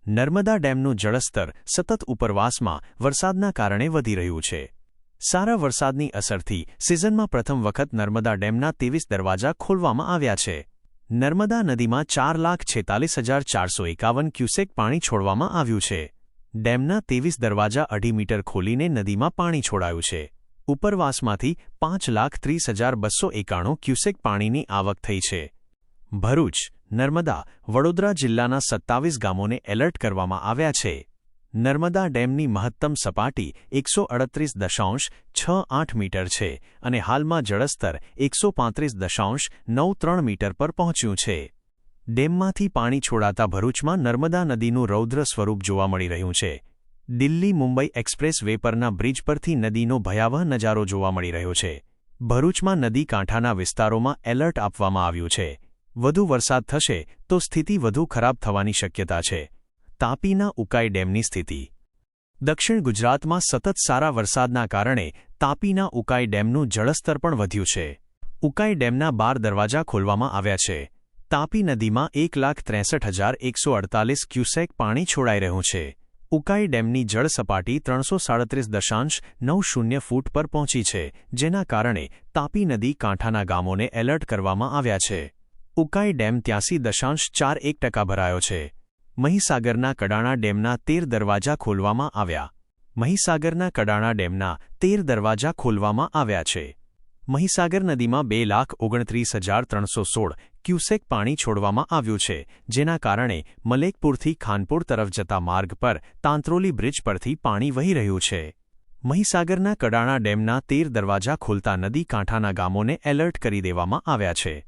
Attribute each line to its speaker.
Speaker 1: નર્મદા ડેમનું જળસ્તર સતત ઉપરવાસમાં વરસાદના કારણે વધી રહ્યું છે. સારા વરસાદની અસરથી સિઝનમાં પ્રથમ વખત નર્મદા ડેમના 23 દરવાજા ખોલવામાં આવ્યા છે. નર્મદા નદીમાં 4,46,451 ક્યુસેક પાણી છોડવામાં આવ્યું છે. ડેમના 23 દરવાજા 2.5 મીટર ખોલીને નદીમાં પાણી છોડાયું છે. ઉપરવાસમાંથી 5,30,291 ક્યુસેક પાણીની આવક થઈ છે. ભરૂચ, નર્મદા, વડોદરા જિલ્લાના 27 ગામોને એલર્ટ કરવામાં આવ્યા છે. નર્મદા ડેમની મહત્તમ સપાટી 138.68 મીટર છે અને હાલમાં જળસ્તર 135.93 મીટર પર પહોંચ્યું છે. ડેમમાંથી પાણી છોડાતા ભરૂચમાં નર્મદા નદીનું રૌદ્ર સ્વરૂપ જોવા મળી રહ્યું છે. દિલ્હી-મુંબઈ એક્સપ્રેસ વે પરના બ્રિજ પરથી નદીનો ભયાવહ નજારો જોવા મળી રહ્યો છે. ભરૂચમાં નદી કાંઠાના વિસ્તારોમાં એલર્ટ આપવામાં આવ્યું છે. વધુ વરસાદ થશે તો સ્થિતિ વધુ ખરાબ થવાની શક્યતા છે. તાપીના ઉકાઈ ડેમની સ્થિતિ. દક્ષિણ ગુજરાતમાં સતત સારા વરસાદના કારણે તાપીના ઉકાઈ ડેમનું જળસ્તર પણ વધ્યું છે. ઉકાઈ ડેમના 12 દરવાજા ખોલવામાં આવ્યા છે. તાપી નદીમાં 1,63,148 ક્યુસેક પાણી છોડાઈ રહ્યું છે. ઉકાઈ ડેમની જળ સપાટી 337.90 ફૂટ પર પહોંચી છે, જેના કારણે તાપી નદી કાંઠાના ગામોને એલર્ટ કરવામાં આવ્યા છે. ઉકાઈ ડેમ 83.41% ભરાયો છે. મહીસાગરના કડાણા ડેમના 13 દરવાજા ખોલવામાં આવ્યા. મહીસાગરના કડાણા ડેમના 13 દરવાજા ખોલવામાં આવ્યા છે. મહીસાગર નદીમાં 2,29,316 ક્યુસેક પાણી છોડવામાં આવ્યું છે, જેના કારણે મલેકપુરથી ખાનપુર તરફ જતા માર્ગ પર તાંત્રોલી બ્રિજ પરથી પાણી વહી રહ્યું છે. મહીસાગરના કડાણા ડેમના 13 દરવાજા ખોલતા નદી કાંઠાના ગામોને એલર્ટ કરી દેવામાં આવ્યા છે.